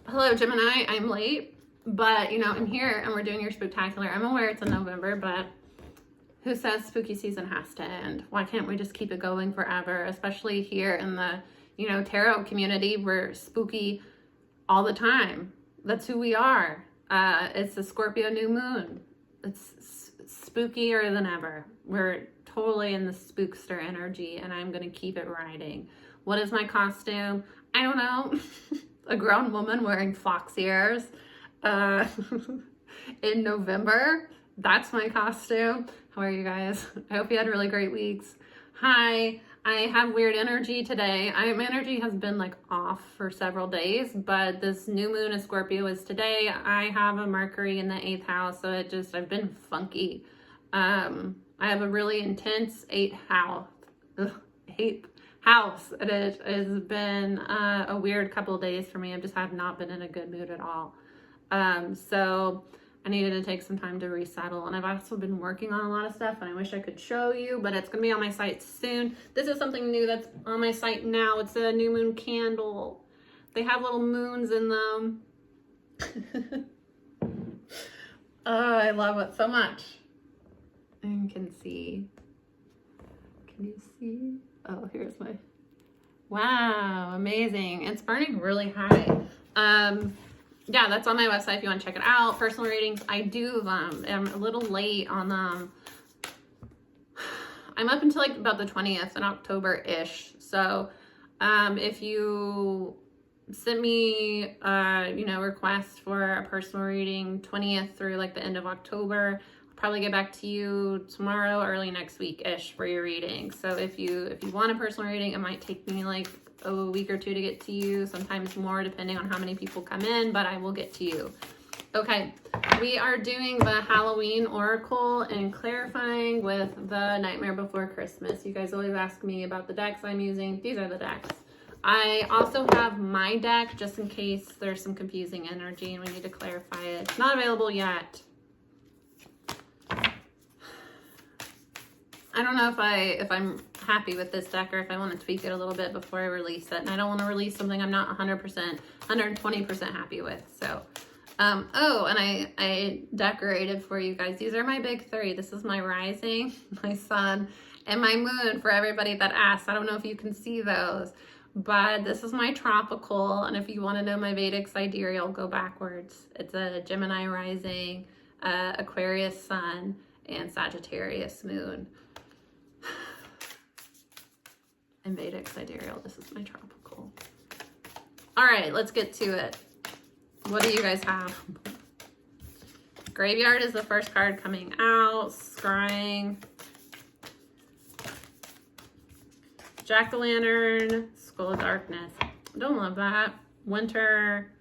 Hello, Gemini. I'm late, but I'm here and we're doing your spooktacular. I'm aware it's in November, but who says spooky season has to end? Why can't we just keep it going forever? Especially here in the, tarot community, we're spooky all the time. That's who we are. It's the Scorpio new moon. It's spookier than ever. We're totally in the spookster energy, and I'm going to keep it riding. What is my costume? I don't know. A grown woman wearing fox ears in November. That's my costume. How are you guys? I hope you had really great weeks. Hi, I have weird energy today. My energy has been off for several days, but this new moon in Scorpio is today. I have a Mercury in the 8th house, so I've been funky. I have a really intense 8th house. And it has been a weird couple of days for me. I just have not been in a good mood at all. So I needed to take some time to resettle. And I've also been working on a lot of stuff, and I wish I could show you, but it's going to be on my site soon. This is something new that's on my site now. It's a new moon candle. They have little moons in them. Oh, I love it so much. And you can see. Can you see? Oh, here's my, wow, amazing. It's burning really high. Yeah, that's on my website if you want to check it out. Personal readings, I do them. I'm a little late on them. I'm up until about the 20th in October-ish. So if you send me, request for a personal reading 20th through the end of October, probably get back to you tomorrow, early next week-ish for your reading. So if you want a personal reading, it might take me a week or two to get to you, sometimes more depending on how many people come in, but I will get to you. Okay, we are doing the Halloween Oracle and clarifying with the Nightmare Before Christmas. You guys always ask me about the decks I'm using. These are the decks. I also have my deck just in case there's some confusing energy and we need to clarify it. It's not available yet. I don't know if I'm happy with this deck or if I want to tweak it a little bit before I release it. And I don't want to release something I'm not 120% happy with. So, oh, and I decorated for you guys. These are my big three. This is my rising, my sun, and my moon for everybody that asked. I don't know if you can see those, but this is my tropical. And if you want to know my Vedic sidereal, go backwards. It's a Gemini rising, Aquarius sun, and Sagittarius moon. And Vedic sidereal, this is my tropical. All right, let's get to it. What do you guys have? Graveyard is the first card coming out. Scrying. Jack-o'-lantern, Skull of Darkness. Don't love that. Winter,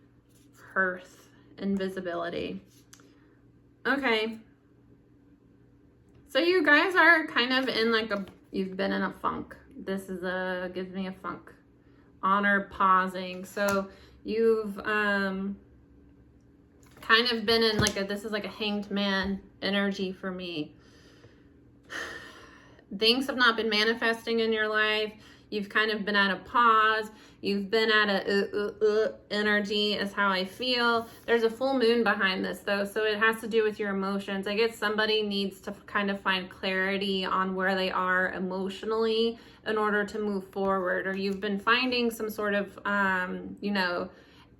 Hearth, Invisibility. Okay. So you guys are kind of in you've been in a funk. This is gives me a funk. Honor, pausing. So you've kind of been in this is a hanged man energy for me. Things have not been manifesting in your life. You've kind of been at a pause. You've been at a energy is how I feel. There's a full moon behind this though, so it has to do with your emotions. I guess somebody needs to kind of find clarity on where they are emotionally in order to move forward, or you've been finding some sort of,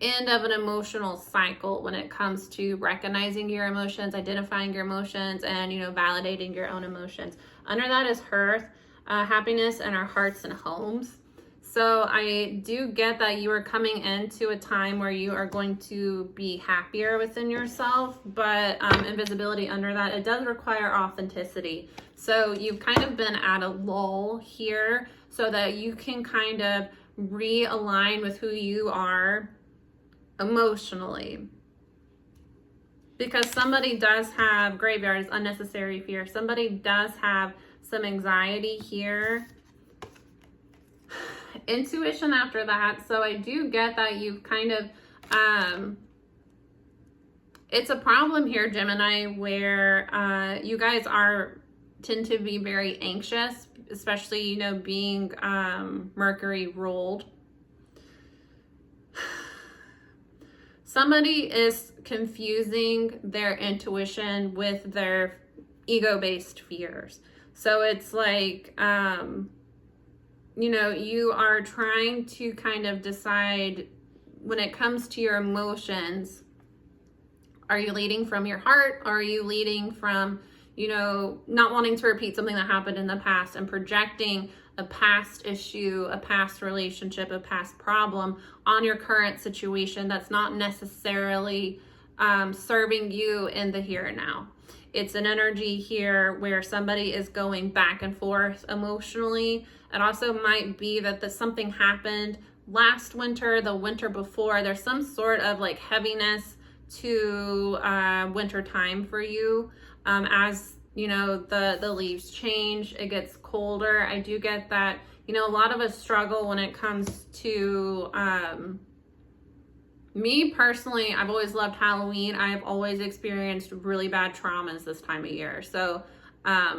end of an emotional cycle when it comes to recognizing your emotions, identifying your emotions, and, validating your own emotions. Under that is Hearth. Happiness in our hearts and homes. So I do get that you are coming into a time where you are going to be happier within yourself, but invisibility under that, it does require authenticity. So you've kind of been at a lull here so that you can kind of realign with who you are emotionally. Because somebody does have, graveyard is unnecessary fear. Somebody does have some anxiety here. Intuition after that. So I do get that you've kind of, it's a problem here, Gemini, where you guys tend to be very anxious, especially, being Mercury ruled. somebody is confusing their intuition with their ego-based fears. So it's like, you know, you are trying to kind of decide when it comes to your emotions, are you leading from your heart? Or are you leading from, you know, not wanting to repeat something that happened in the past and projecting a past issue, a past relationship, a past problem on your current situation that's not necessarily serving you in the here and now? It's an energy here where somebody is going back and forth emotionally. It also might be that something happened last winter, the winter before. There's some sort of like heaviness to winter time for you. As you know, the leaves change, it gets colder. I do get that, you know, a lot of us struggle when it comes to me personally. I've always loved Halloween. I've always experienced really bad traumas this time of year. So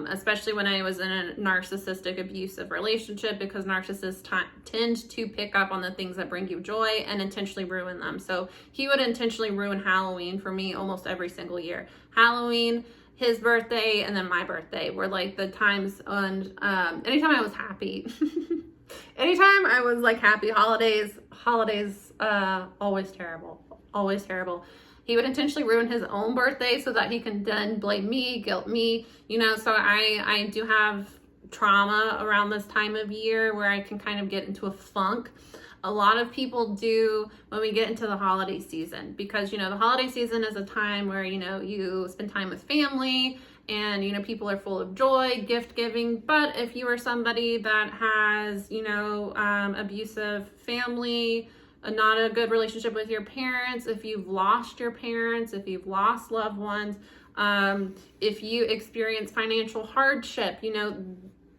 especially when I was in a narcissistic abusive relationship, because narcissists tend to pick up on the things that bring you joy and intentionally ruin them. So he would intentionally ruin Halloween for me almost every single year. Halloween, his birthday, and then my birthday were like the times on anytime I was happy. Anytime I was like happy, holidays, always terrible. He would intentionally ruin his own birthday so that he can then blame me, guilt me, you know. So I do have trauma around this time of year where I can kind of get into a funk. A lot of people do when we get into the holiday season, because, you know, the holiday season is a time where, you know, you spend time with family and, you know, people are full of joy, gift giving. But if you are somebody that has, you know, abusive family, not a good relationship with your parents, if you've lost your parents, if you've lost loved ones, if you experience financial hardship, you know,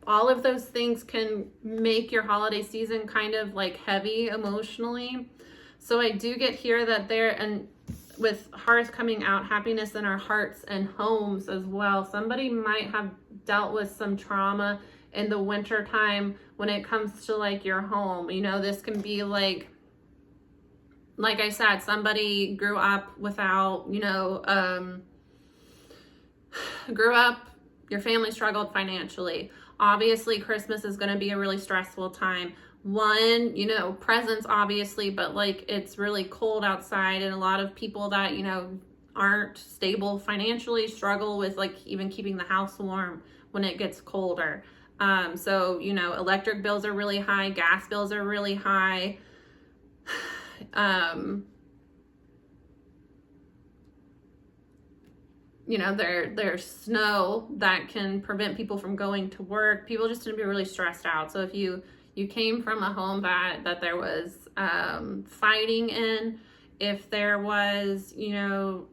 all of those things can make your holiday season kind of like heavy emotionally. So I do get here that and with hearth coming out, happiness in our hearts and homes as well. Somebody might have dealt with some trauma in the winter time when it comes to like your home. You know, this can be like I said, somebody grew up without, you know, your family struggled financially. Obviously, Christmas is going to be a really stressful time. One, you know, presents, obviously, but like it's really cold outside, and a lot of people that, you know, aren't stable financially struggle with like even keeping the house warm when it gets colder. So, you know, electric bills are really high, gas bills are really high. You know, there's snow that can prevent people from going to work. People just tend to be really stressed out. So if you came from a home that there was fighting in, if there was, you know,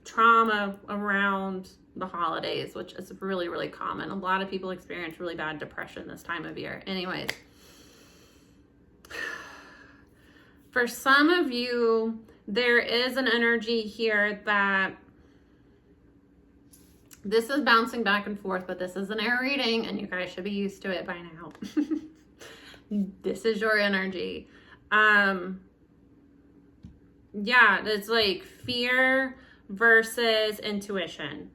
trauma around the holidays, which is really, really common. A lot of people experience really bad depression this time of year. Anyways, for some of you, there is an energy here that this is bouncing back and forth, but this is an air reading and you guys should be used to it by now. This is your energy. Yeah, it's like fear versus intuition.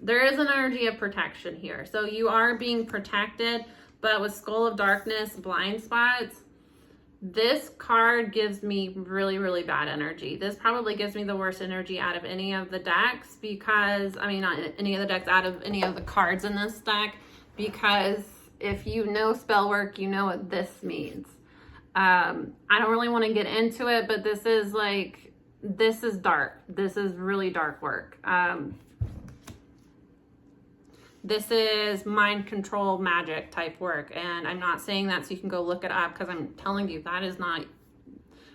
There is an energy of protection here. So you are being protected, but with Skull of Darkness, blind spots, this card gives me really, really bad energy. This probably gives me the worst energy out of any of the decks, because, I mean, not any of the decks, out of any of the cards in this deck, because if you know spell work, you know what this means. I don't really want to get into it, but this is like, this is dark. This is really dark work. This is mind control magic type work. And I'm not saying that so you can go look it up, because I'm telling you that is not,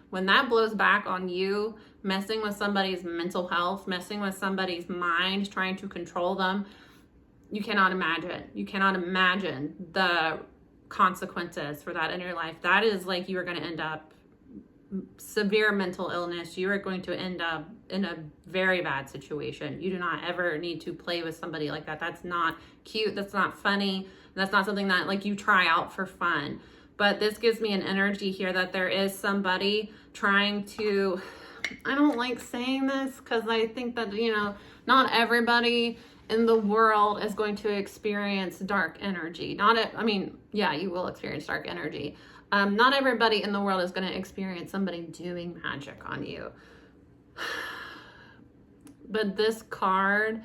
when that blows back on you, messing with somebody's mental health, messing with somebody's mind, trying to control them, you cannot imagine. You cannot imagine the consequences for that in your life. That is like, you are going to end up severe mental illness. You are going to end up in a very bad situation. You do not ever need to play with somebody like that. That's not cute. That's not funny. That's not something that like you try out for fun. But this gives me an energy here that there is somebody trying to, I don't like saying this because I think that, you know, not everybody in the world is going to experience dark energy. I mean, yeah, you will experience dark energy. Not everybody in the world is going to experience somebody doing magic on you. But this card,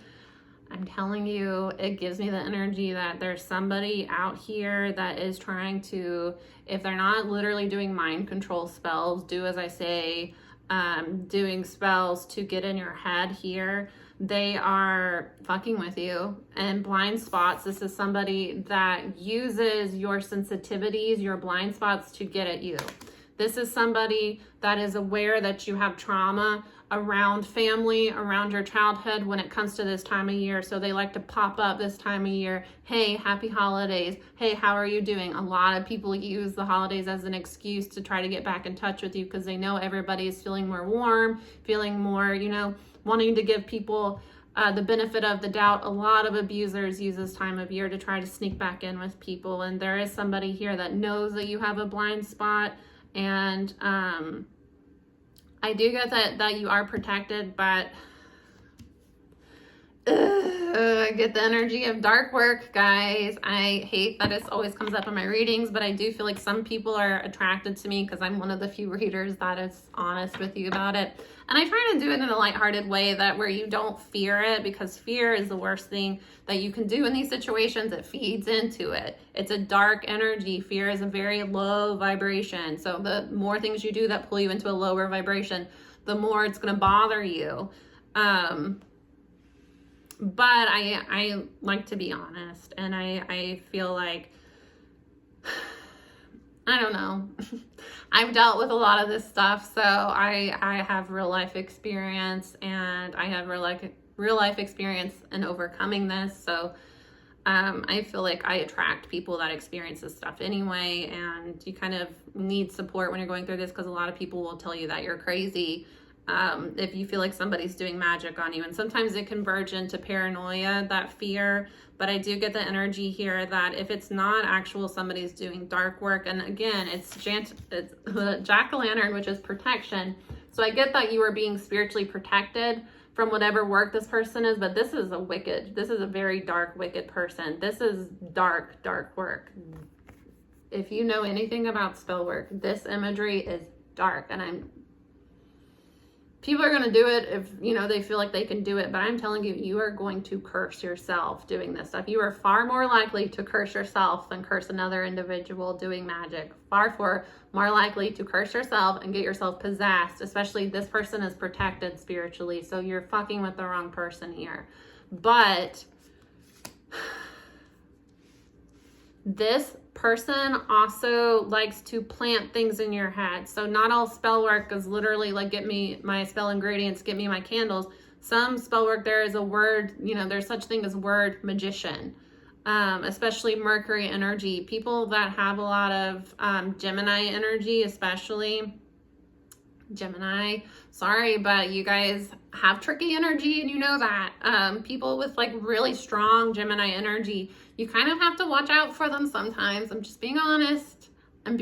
I'm telling you, it gives me the energy that there's somebody out here that is trying to, if they're not literally doing mind control spells, do as I say, doing spells to get in your head here, they are fucking with you. And blind spots, this is somebody that uses your sensitivities, your blind spots to get at you. This is somebody that is aware that you have trauma around family, around your childhood when it comes to this time of year. So they like to pop up this time of year. Hey, happy holidays. Hey, how are you doing? A lot of people use the holidays as an excuse to try to get back in touch with you because they know everybody is feeling more warm, feeling more, you know, wanting to give people the benefit of the doubt. A lot of abusers use this time of year to try to sneak back in with people. And there is somebody here that knows that you have a blind spot. And I do get that you are protected, but I get the energy of dark work, guys. I hate that it always comes up in my readings, but I do feel like some people are attracted to me because I'm one of the few readers that is honest with you about it. And I try to do it in a lighthearted way that where you don't fear it, because fear is the worst thing that you can do in these situations. It feeds into it. It's a dark energy. Fear is a very low vibration. So the more things you do that pull you into a lower vibration, the more it's going to bother you. But I like to be honest, and I feel like, I don't know. I've dealt with a lot of this stuff, so I have real life experience, and I have real life experience in overcoming this. So I feel like I attract people that experience this stuff anyway, and you kind of need support when you're going through this because a lot of people will tell you that you're crazy. If you feel like somebody's doing magic on you, and sometimes it can verge into paranoia, that fear. But I do get the energy here that if it's not actual somebody's doing dark work, and again, it's the jack-o'-lantern, which is protection. So I get that you are being spiritually protected from whatever work this person is, but this is a very dark, wicked person. This is dark work. If you know anything about spell work, this imagery is dark, and people are going to do it if, you know, they feel like they can do it, but I'm telling you, you are going to curse yourself doing this stuff. You are far more likely to curse yourself than curse another individual doing magic. Far more likely to curse yourself and get yourself possessed, especially this person is protected spiritually, so you're fucking with the wrong person here. But this person also likes to plant things in your head. So not all spell work is literally like, get me my spell ingredients, get me my candles. Some spell work, there is a word, you know, there's such thing as word magician, especially Mercury energy. People that have a lot of Gemini energy, especially Gemini, sorry, but you guys have tricky energy, and you know that. People with like really strong Gemini energy, you kind of have to watch out for them sometimes. I'm just being honest. And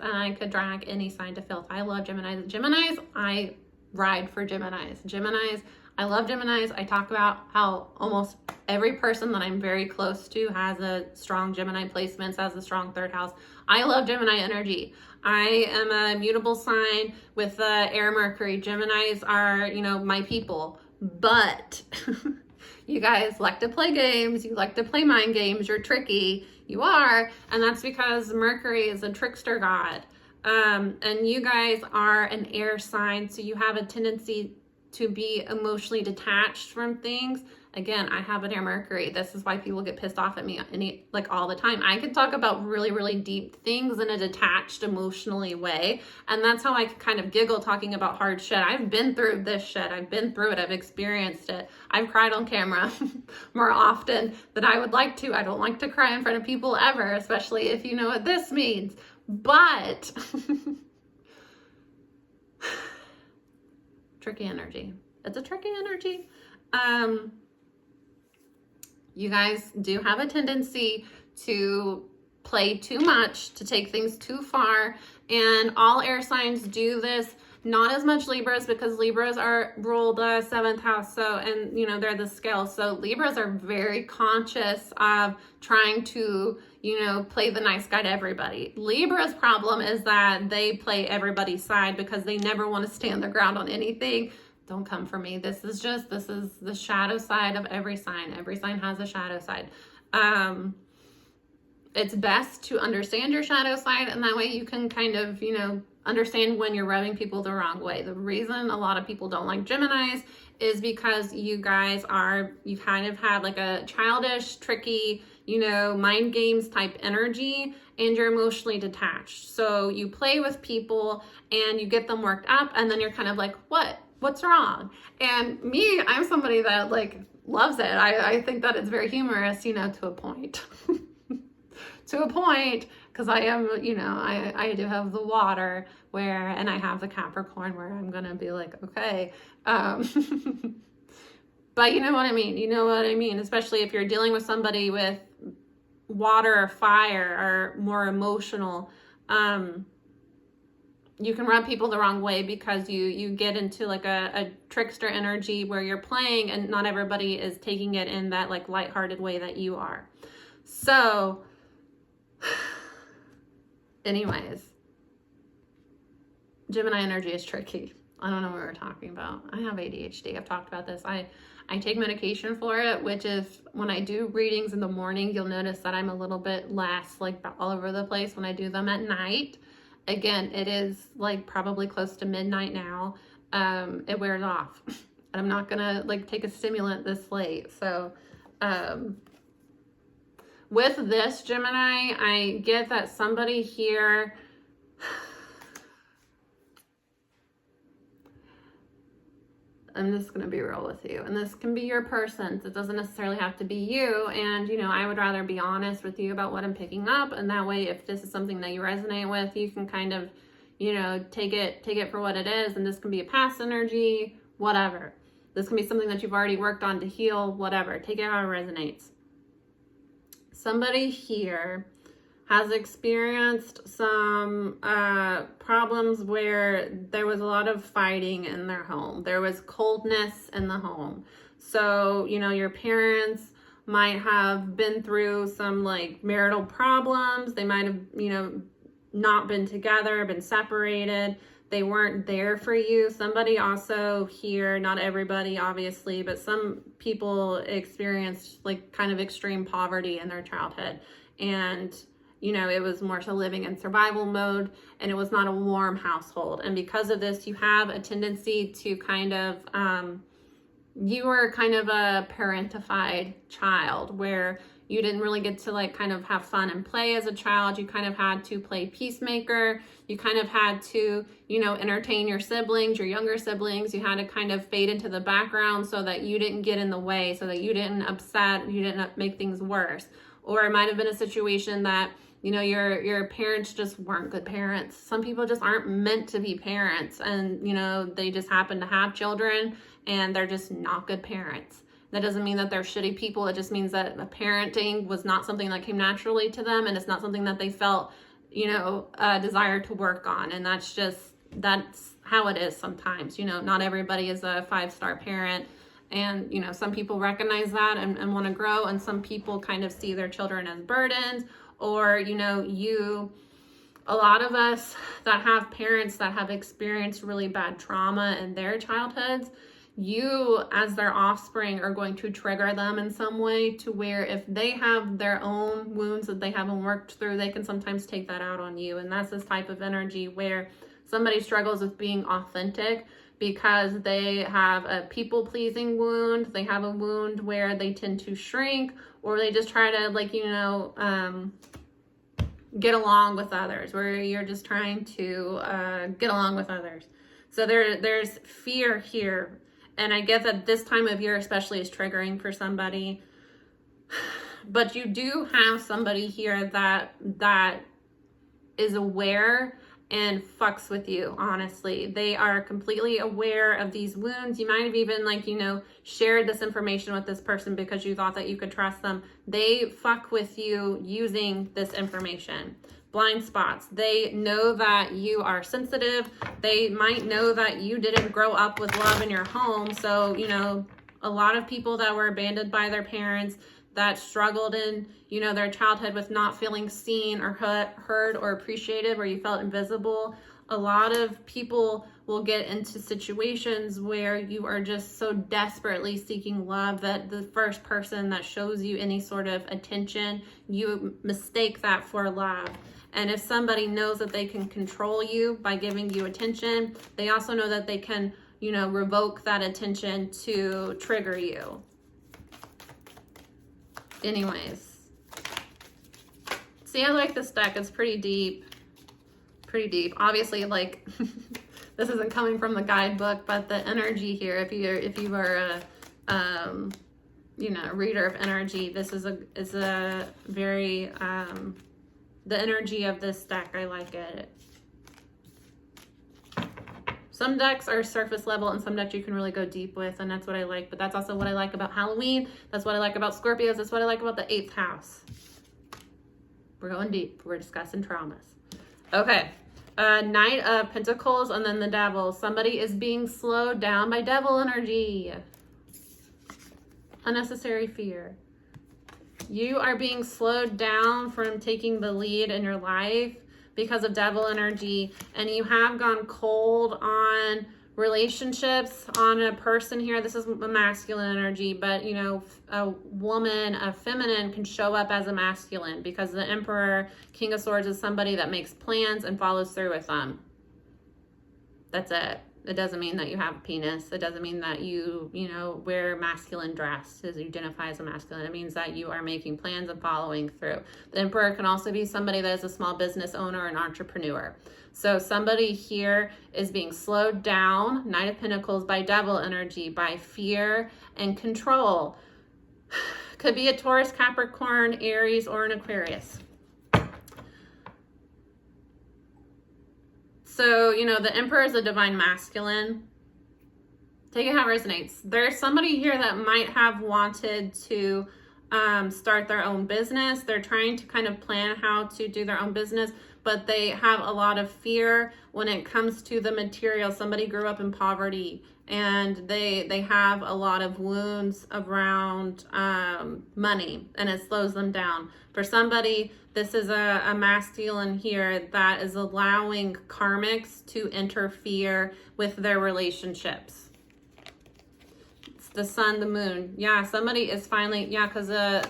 I could drag any sign to filth. I love Geminis. I ride for Geminis. I love Geminis. I talk about how almost every person that I'm very close to has a strong Gemini placements, has a strong third house. I love Gemini energy. I am a mutable sign with air Mercury. Geminis are, you know, my people. But you guys like to play games. You like to play mind games. You're tricky. You are. And that's because Mercury is a trickster god. And you guys are an air sign. So you have a tendency to be emotionally detached from things. Again, I have an air Mercury. This is why people get pissed off at me like all the time. I could talk about really, really deep things in a detached, emotionally way. And that's how I can kind of giggle talking about hard shit. I've been through this shit. I've been through it. I've experienced it. I've cried on camera more often than I would like to. I don't like to cry in front of people ever, especially if you know what this means. But tricky energy. It's a tricky energy. You guys do have a tendency to play too much, to take things too far, and all air signs do this. Not as much Libras, because Libras are ruled the 7th house, so, and you know, they're the scale. So Libras are very conscious of trying to, you know, play the nice guy to everybody. Libra's problem is that they play everybody's side because they never want to stand their ground on anything. Don't come for me. This is the shadow side of every sign. Every sign has a shadow side. It's best to understand your shadow side, and that way you can kind of, you know, understand when you're rubbing people the wrong way. The reason a lot of people don't like Geminis is because you guys you kind of have like a childish, tricky, you know, mind games type energy, and you're emotionally detached. So you play with people and you get them worked up, and then you're kind of like, what's wrong? And me, I'm somebody that like loves it. I think that it's very humorous, you know, to a point. To a point, because I am, you know, I do have the water and I have the Capricorn where I'm going to be like, okay. But you know what I mean? You know what I mean? Especially if you're dealing with somebody with water or fire or more emotional, you can rub people the wrong way because you get into like a trickster energy where you're playing and not everybody is taking it in that like lighthearted way that you are. So anyways, Gemini energy is tricky. I don't know what we're talking about. I have ADHD. I've talked about this. I take medication for it, which is when I do readings in the morning, you'll notice that I'm a little bit less like all over the place when I do them at night. Again, it is like probably close to midnight now. It wears off. And I'm not gonna like take a stimulant this late. So, with this Gemini, I get that somebody here, I'm just going to be real with you, and this can be your person. It doesn't necessarily have to be you. And, you know, I would rather be honest with you about what I'm picking up. And that way, if this is something that you resonate with, you can kind of, you know, take it for what it is. And this can be a past energy, whatever. This can be something that you've already worked on to heal, whatever. Take it how it resonates. Somebody here has experienced some problems where there was a lot of fighting in their home. There was coldness in the home. So, you know, your parents might have been through some like marital problems. They might have, you know, not been together, been separated. They weren't there for you. Somebody also here, not everybody obviously, but some people experienced like kind of extreme poverty in their childhood. And, you know, it was more so living in survival mode, and it was not a warm household. And because of this, you have a tendency to kind of, you were kind of a parentified child where you didn't really get to like kind of have fun and play as a child. You kind of had to play peacemaker. You kind of had to, you know, entertain your siblings, your younger siblings. You had to kind of fade into the background so that you didn't get in the way, so that you didn't upset, you didn't make things worse. Or it might have been a situation that, you know, your parents just weren't good parents. Some people just aren't meant to be parents, and, you know, they just happen to have children and they're just not good parents. That doesn't mean that they're shitty people. It just means that the parenting was not something that came naturally to them, and it's not something that they felt, you know, a desire to work on. And that's how it is sometimes. You know, not everybody is a 5-star parent. And, you know, some people recognize that and want to grow, and some people kind of see their children as burdens. Or, you know, a lot of us that have parents that have experienced really bad trauma in their childhoods, you as their offspring are going to trigger them in some way, to where if they have their own wounds that they haven't worked through, they can sometimes take that out on you. And that's this type of energy where somebody struggles with being authentic because they have a people-pleasing wound. They have a wound where they tend to shrink, or they just try to, like, you know, get along with others, where you're just trying to get along with others. So there's fear here. And I get that this time of year especially is triggering for somebody. But you do have somebody here that is aware and fucks with you, honestly. They are completely aware of these wounds. You might have even, like, you know, shared this information with this person because you thought that you could trust them. They fuck with you using this information. blind spots. They know that you are sensitive. They might know that you didn't grow up with love in your home. So, you know, a lot of people that were abandoned by their parents, that struggled in, you know, their childhood with not feeling seen or heard or appreciated, where you felt invisible. A lot of people will get into situations where you are just so desperately seeking love that the first person that shows you any sort of attention, you mistake that for love. And if somebody knows that they can control you by giving you attention, they also know that they can, you know, revoke that attention to trigger you. Anyways, see, I like this deck. It's pretty deep. Pretty deep. Obviously, like, this isn't coming from the guidebook, but the energy here, if you are a you know, reader of energy, this is a very the energy of this deck, I like it. Some decks are surface level and some decks you can really go deep with, and that's what I like. But that's also what I like about Halloween. That's what I like about Scorpios. That's what I like about the 8th house. We're going deep. We're discussing traumas. Okay. Knight of Pentacles and then the Devil. Somebody is being slowed down by devil energy. Unnecessary fear. You are being slowed down from taking the lead in your life because of devil energy, and you have gone cold on relationships, on a person here. This is a masculine energy, but you know, a woman, a feminine can show up as a masculine, because the Emperor, King of Swords, is somebody that makes plans and follows through with them. That's it. It doesn't mean that you have a penis. It doesn't mean that you know, wear masculine dress, as you identify as a masculine. It means that you are making plans and following through. The Emperor can also be somebody that is a small business owner, an entrepreneur. So somebody here is being slowed down, Knight of Pentacles, by devil energy, by fear and control. Could be a Taurus, Capricorn, Aries, or an Aquarius. So, you know, the Emperor is a divine masculine. Take it how it resonates. There's somebody here that might have wanted to start their own business. They're trying to kind of plan how to do their own business, but they have a lot of fear when it comes to the material. Somebody grew up in poverty, and they have a lot of wounds around money, and it slows them down. For somebody, this is a masculine here that is allowing karmics to interfere with their relationships. It's the sun, the moon. Yeah, somebody is finally, yeah, because I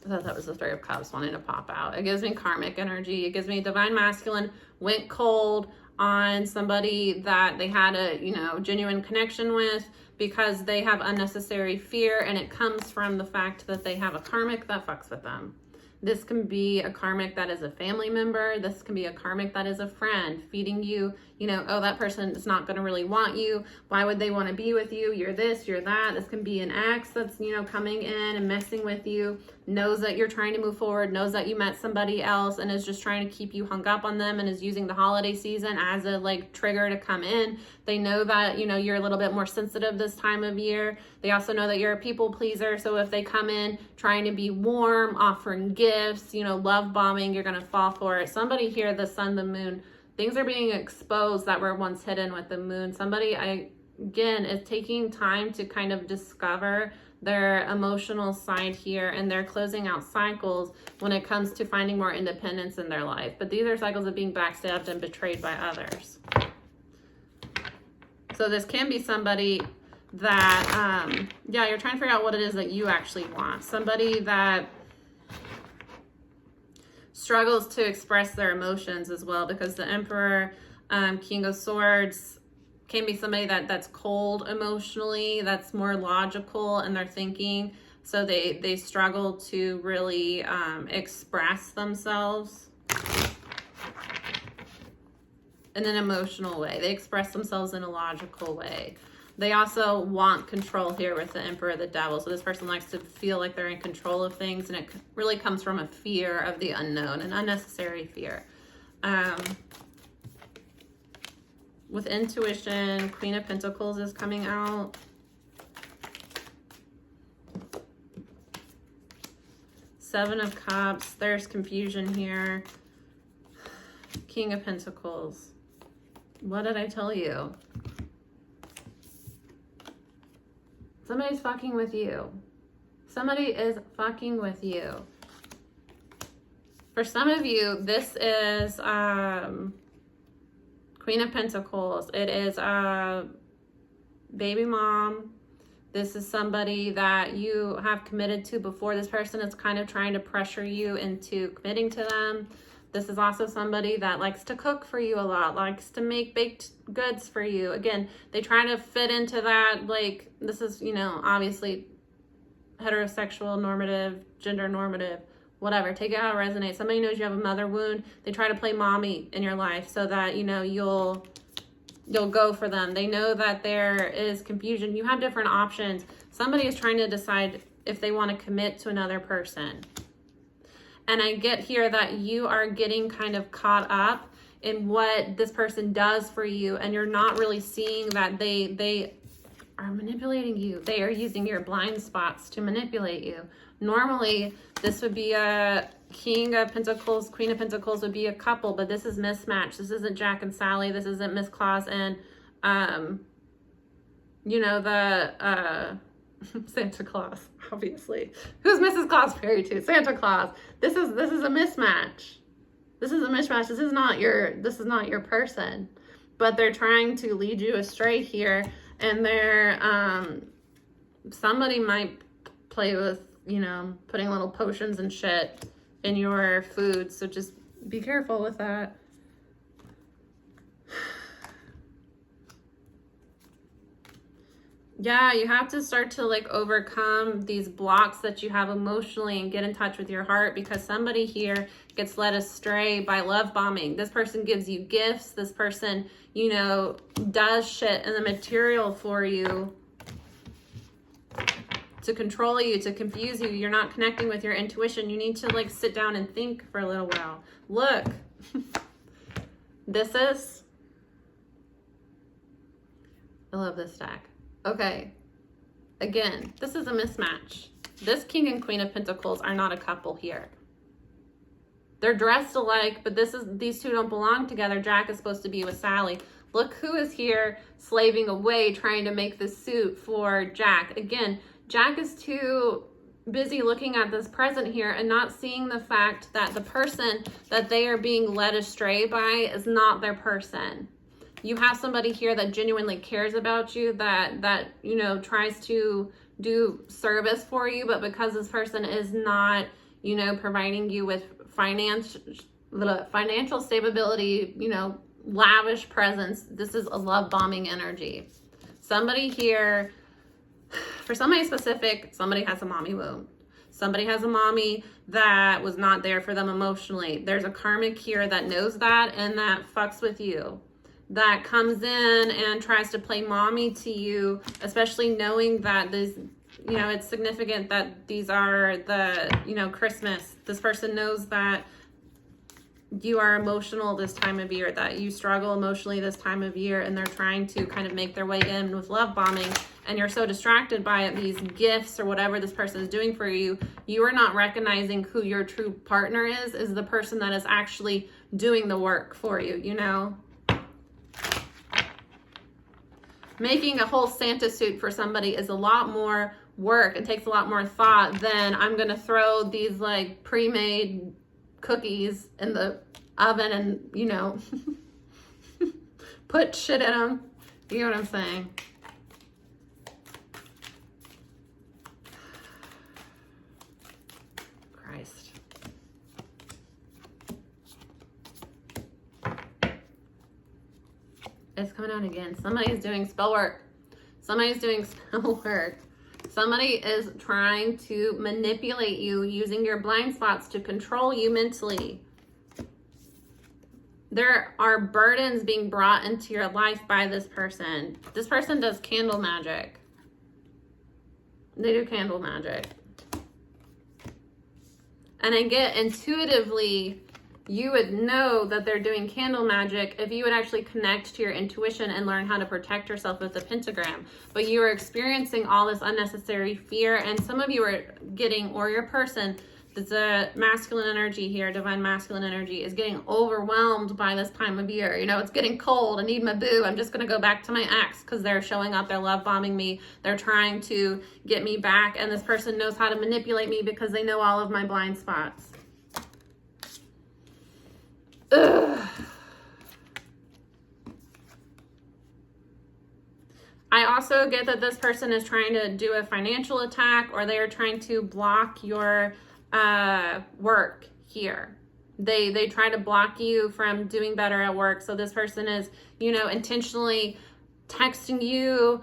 thought that was the Three of Cups wanting to pop out. It gives me karmic energy. It gives me divine masculine went cold on somebody that they had a, you know, genuine connection with, because they have unnecessary fear, and it comes from the fact that they have a karmic that fucks with them. This can be a karmic that is a family member. This can be a karmic that is a friend feeding you, you know, oh, that person is not going to really want you. Why would they want to be with you? You're this, you're that. This can be an ex that's, you know, coming in and messing with you, knows that you're trying to move forward, knows that you met somebody else, and is just trying to keep you hung up on them, and is using the holiday season as a like trigger to come in. They know that, you know, you're a little bit more sensitive this time of year. They also know that you're a people pleaser. So if they come in trying to be warm, offering gifts, you know, love bombing, you're going to fall for it. Somebody here, the sun, the moon, things are being exposed that were once hidden with the moon. Somebody, again, is taking time to kind of discover their emotional side here, and they're closing out cycles when it comes to finding more independence in their life. But these are cycles of being backstabbed and betrayed by others. So this can be somebody that, yeah, you're trying to figure out what it is that you actually want. Somebody that struggles to express their emotions as well, because the Emperor, King of Swords, can be somebody that's cold emotionally, that's more logical in their thinking. So they struggle to really express themselves in an emotional way. They express themselves in a logical way. They also want control here with the Emperor, the Devil. So this person likes to feel like they're in control of things, and it really comes from a fear of the unknown, an unnecessary fear. With intuition, Queen of Pentacles is coming out. Seven of Cups. There's confusion here. King of Pentacles. What did I tell you? Somebody's fucking with you. Somebody is fucking with you. For some of you, this is Queen of Pentacles. It is a baby mom. This is somebody that you have committed to before. This person is kind of trying to pressure you into committing to them. This is also somebody that likes to cook for you a lot, likes to make baked goods for you. Again, they try to fit into that, like, this is, you know, obviously heterosexual, normative, gender normative, whatever. Take it how it resonates. Somebody knows you have a mother wound. They try to play mommy in your life so that, you know, you'll go for them. They know that there is confusion. You have different options. Somebody is trying to decide if they want to commit to another person. And I get here that you are getting kind of caught up in what this person does for you, and you're not really seeing that they are manipulating you. They are using your blind spots to manipulate you. Normally, this would be a King of Pentacles, Queen of Pentacles would be a couple, but this is mismatched. This isn't Jack and Sally. This isn't Miss Claus and, you know, the Santa Claus, obviously. Who's Mrs. Claus married to? Santa Claus. This is a mismatch. This is a mismatch. This is not your person. But they're trying to lead you astray here, and they're somebody might play with, you know, putting little potions and shit in your food, so just be careful with that. Yeah, you have to start to like overcome these blocks that you have emotionally and get in touch with your heart, because somebody here gets led astray by love bombing. This person gives you gifts. This person, you know, does shit in the material for you to control you, to confuse you. You're not connecting with your intuition. You need to like sit down and think for a little while. Look, this is, I love this deck. Okay, again, this is a mismatch. This King and Queen of Pentacles are not a couple here. They're dressed alike, but these two don't belong together. Jack is supposed to be with Sally. Look who is here slaving away trying to make the suit for Jack. Again, Jack is too busy looking at this present here and not seeing the fact that the person that they are being led astray by is not their person. You have somebody here that genuinely cares about you, that you know, tries to do service for you, but because this person is not, you know, providing you with financial stability, you know, lavish presence, this is a love bombing energy. Somebody here, for somebody specific, somebody has a mommy wound. Somebody has a mommy that was not there for them emotionally. There's a karmic here that knows that and that fucks with you, that comes in and tries to play mommy to you, especially knowing that this, you know, it's significant that these are the, you know, Christmas. This person knows that you are emotional this time of year, that you struggle emotionally this time of year, and they're trying to kind of make their way in with love bombing, and you're so distracted by these gifts or whatever this person is doing for you, you are not recognizing who your true partner is the person that is actually doing the work for you, you know? Making a whole Santa suit for somebody is a lot more work and takes a lot more thought than I'm gonna throw these like pre-made cookies in the oven and, you know, put shit in them. You know what I'm saying? Christ. It's coming out again. Somebody is doing spell work. Somebody's doing spell work. Somebody is trying to manipulate you using your blind spots to control you mentally. There are burdens being brought into your life by this person. This person does candle magic. They do candle magic. And I get intuitively, you would know that they're doing candle magic if you would actually connect to your intuition and learn how to protect yourself with the pentagram. But you are experiencing all this unnecessary fear, and some of you are getting, or your person, It's a masculine energy here. Divine masculine energy is getting overwhelmed by this time of year. You know, it's getting cold. I need my boo. I'm just going to go back to my ex because they're showing up. They're love bombing me. They're trying to get me back. And this person knows how to manipulate me because they know all of my blind spots. Ugh. I also get that this person is trying to do a financial attack, or they are trying to block your work here. They try to block you from doing better at work. So this person is, you know, intentionally texting you,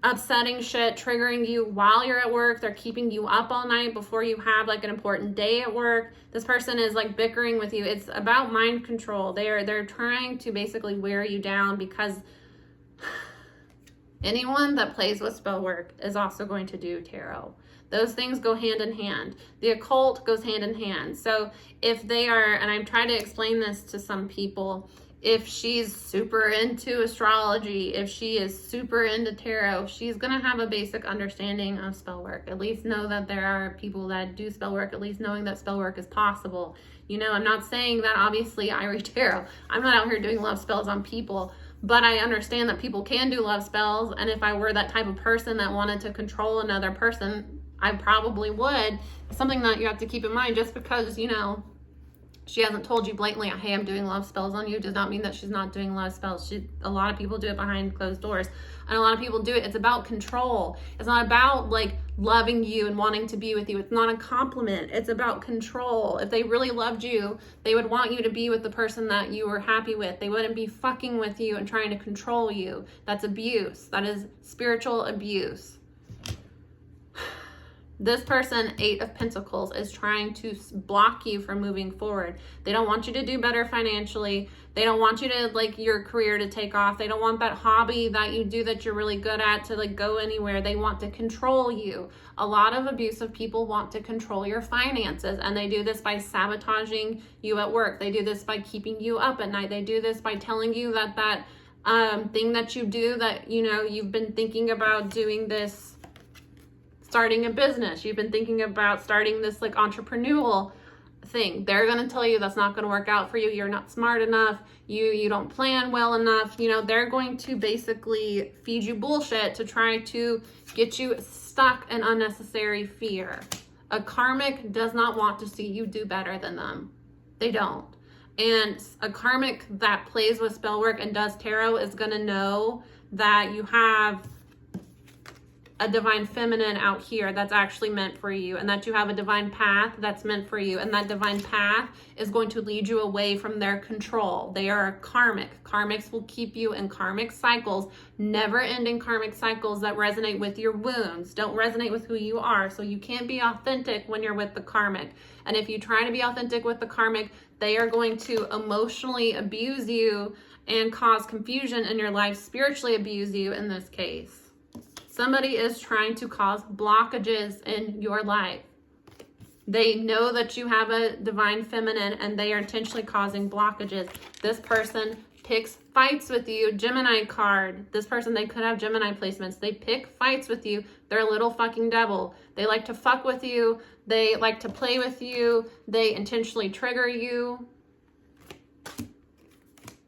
upsetting shit, triggering you while you're at work. They're keeping you up all night before you have like an important day at work. This person is like bickering with you. It's about mind control. They're trying to basically wear you down, because anyone that plays with spell work is also going to do tarot. Those things go hand in hand. The occult goes hand in hand. So if they are, and I'm trying to explain this to some people, if she's super into astrology, if she is super into tarot, she's going to have a basic understanding of spell work. At least know that there are people that do spell work, at least knowing that spell work is possible. You know, I'm not saying that obviously I read tarot. I'm not out here doing love spells on people. But I understand that people can do love spells, and if I were that type of person that wanted to control another person, I probably would. It's something that you have to keep in mind. Just because, you know, she hasn't told you blatantly, hey, I'm doing love spells on you, does not mean that she's not doing love spells. A lot of people do it behind closed doors, and a lot of people do it. It's about control. It's not about like loving you and wanting to be with you. It's not a compliment. It's about control. If they really loved you, they would want you to be with the person that you were happy with. They wouldn't be fucking with you and trying to control you. That's abuse. That is spiritual abuse. This person, 8 of Pentacles, is trying to block you from moving forward. They don't want you to do better financially. They don't want you to, like, your career to take off. They don't want that hobby that you do that you're really good at to, like, go anywhere. They want to control you. A lot of abusive people want to control your finances, and they do this by sabotaging you at work. They do this by keeping you up at night. They do this by telling you that thing that you do that, you know, you've been thinking about doing this, starting a business, you've been thinking about starting this like entrepreneurial thing. They're going to tell you that's not going to work out for you. You're not smart enough. You don't plan well enough. You know, they're going to basically feed you bullshit to try to get you stuck in unnecessary fear. A karmic does not want to see you do better than them. They don't. And a karmic that plays with spell work and does tarot is going to know that you have a divine feminine out here that's actually meant for you, and that you have a divine path that's meant for you, and that divine path is going to lead you away from their control. They are a karmic. Karmics will keep you in karmic cycles, never-ending karmic cycles that resonate with your wounds, don't resonate with who you are. So you can't be authentic when you're with the karmic. And if you try to be authentic with the karmic, they are going to emotionally abuse you and cause confusion in your life, spiritually abuse you in this case. Somebody is trying to cause blockages in your life. They know that you have a divine feminine, and they are intentionally causing blockages. This person picks fights with you. Gemini card. This person, they could have Gemini placements. They pick fights with you. They're a little fucking devil. They like to fuck with you. They like to play with you. They intentionally trigger you.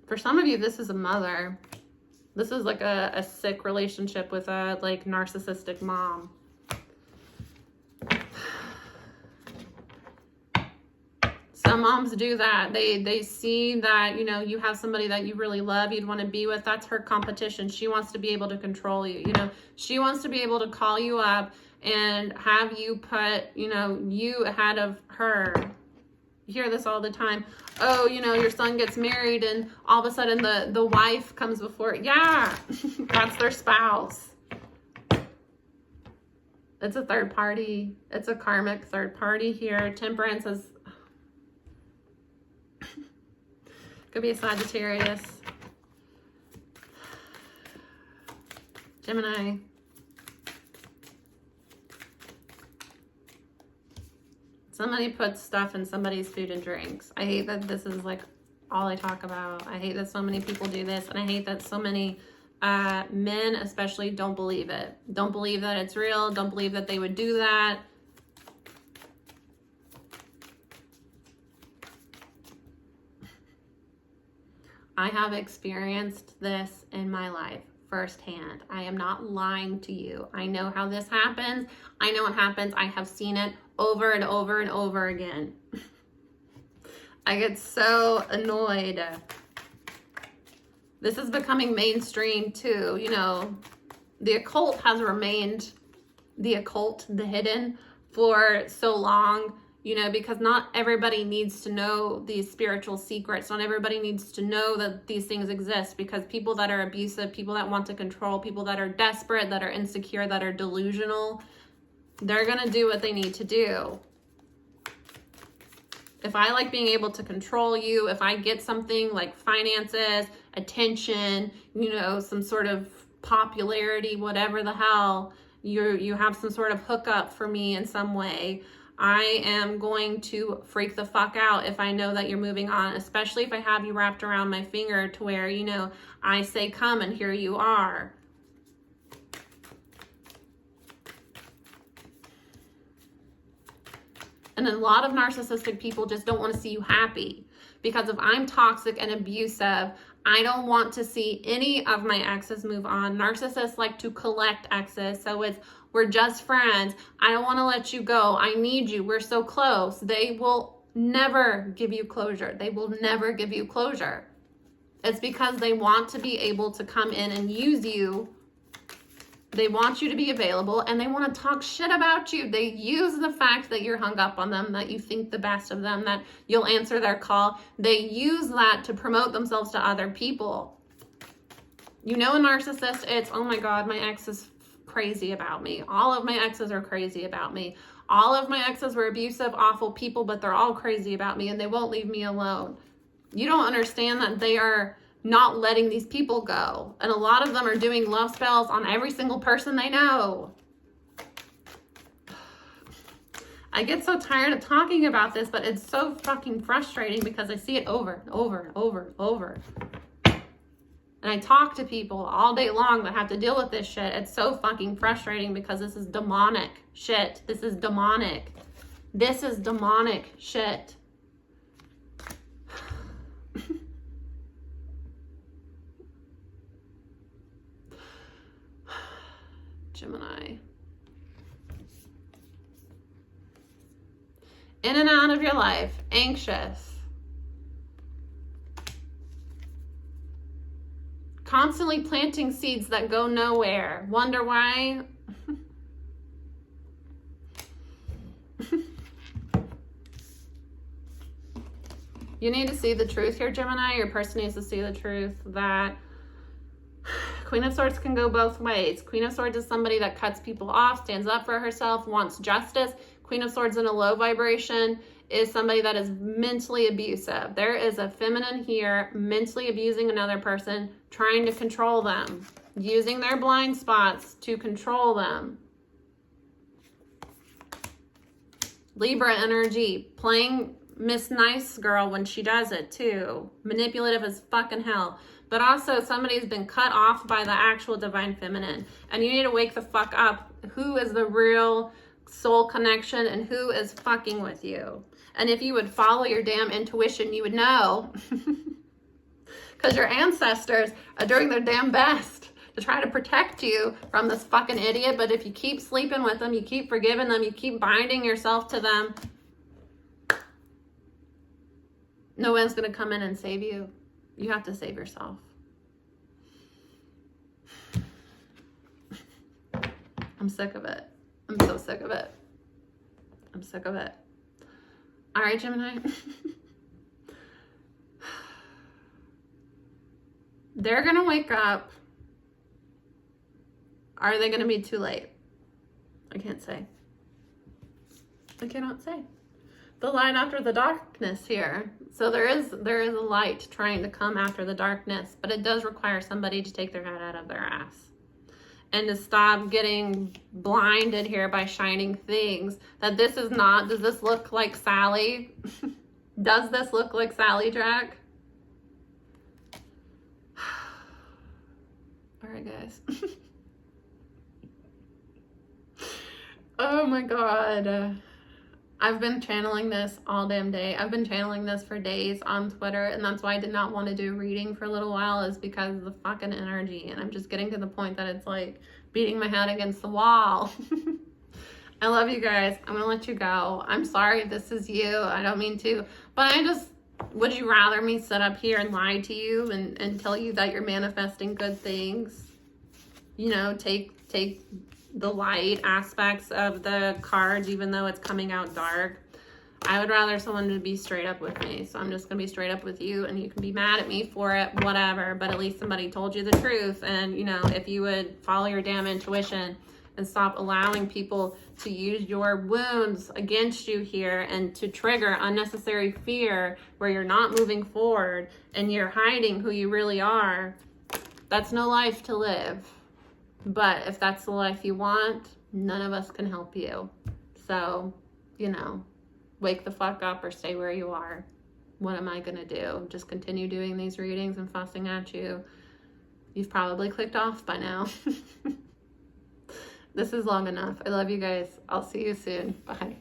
For some of you, this is a mother. This is like a sick relationship with a like narcissistic mom. Some moms do that. They see that, you know, you have somebody that you really love, you'd want to be with. That's her competition. She wants to be able to control you. You know, she wants to be able to call you up and have you put, you know, you ahead of her. You hear this all the time. Oh, you know, your son gets married and all of a sudden the wife comes before. Yeah, that's their spouse. It's a third party. It's a karmic third party here. Temperance is, could be a Sagittarius. Gemini. Somebody puts stuff in somebody's food and drinks. I hate that this is like all I talk about. I hate that so many people do this, and I hate that so many men especially don't believe it. Don't believe that it's real. Don't believe that they would do that. I have experienced this in my life firsthand. I am not lying to you. I know how this happens. I know what happens. I have seen it over and over and over again. I get so annoyed. This is becoming mainstream too. You know, the occult has remained the occult, the hidden, for so long, you know, because not everybody needs to know these spiritual secrets. Not everybody needs to know that these things exist, because people that are abusive, people that want to control, people that are desperate, that are insecure, that are delusional, they're going to do what they need to do. If I like being able to control you, if I get something like finances, attention, you know, some sort of popularity, whatever the hell, you have some sort of hookup for me in some way, I am going to freak the fuck out if I know that you're moving on, especially if I have you wrapped around my finger to where, you know, I say come and here you are. And a lot of narcissistic people just don't want to see you happy, because if I'm toxic and abusive, I don't want to see any of my exes move on. Narcissists like to collect exes. So it's, we're just friends. I don't want to let you go. I need you. We're so close. They will never give you closure. They will never give you closure. It's because they want to be able to come in and use you. They want you to be available, and they want to talk shit about you. They use the fact that you're hung up on them, that you think the best of them, that you'll answer their call. They use that to promote themselves to other people. You know, a narcissist, it's, oh my God, my ex is crazy about me. All of my exes are crazy about me. All of my exes were abusive, awful people, but they're all crazy about me and they won't leave me alone. You don't understand that they are not letting these people go. And a lot of them are doing love spells on every single person they know. I get so tired of talking about this, but it's so fucking frustrating because I see it over and over and over and over. And I talk to people all day long that have to deal with this shit. It's so fucking frustrating because this is demonic shit. This is demonic. This is demonic shit. Gemini. In and out of your life, anxious. Constantly planting seeds that go nowhere. Wonder why? You need to see the truth here, Gemini. Your person needs to see the truth that Queen of Swords can go both ways. Queen of Swords is somebody that cuts people off, stands up for herself, wants justice. Queen of Swords in a low vibration is somebody that is mentally abusive. There is a feminine here mentally abusing another person, trying to control them, using their blind spots to control them. Libra energy, playing Miss Nice Girl when she does it too. Manipulative as fucking hell. But also somebody's been cut off by the actual divine feminine. And you need to wake the fuck up. Who is the real soul connection and who is fucking with you? And if you would follow your damn intuition, you would know. Because your ancestors are doing their damn best to try to protect you from this fucking idiot. But if you keep sleeping with them, you keep forgiving them, you keep binding yourself to them, no one's going to come in and save you. You have to save yourself. I'm sick of it. I'm so sick of it. I'm sick of it. All right, Gemini. They're going to wake up. Are they going to be too late? I can't say. I cannot say. The light after the darkness here. So there is a light trying to come after the darkness, but it does require somebody to take their head out of their ass and to stop getting blinded here by shining things. That this is not, does this look like Sally? Does this look like Sally, Jack? All right, guys. Oh my God. I've been channeling this all damn day. I've been channeling this for days on Twitter, and that's why I did not want to do reading for a little while, is because of the fucking energy. And I'm just getting to the point that it's like beating my head against the wall. I love you guys. I'm gonna let you go. I'm sorry if this is you. I don't mean to, but would you rather me sit up here and lie to you and tell you that you're manifesting good things? You know, take the light aspects of the cards, even though it's coming out dark. I would rather someone to be straight up with me. So I'm just going to be straight up with you, and you can be mad at me for it, whatever. But at least somebody told you the truth. And, you know, if you would follow your damn intuition and stop allowing people to use your wounds against you here and to trigger unnecessary fear where you're not moving forward and you're hiding who you really are, that's no life to live. But if that's the life you want, none of us can help you. So, you know, wake the fuck up or stay where you are. What am I going to do? Just continue doing these readings and fussing at you? You've probably clicked off by now. This is long enough. I love you guys. I'll see you soon. Bye.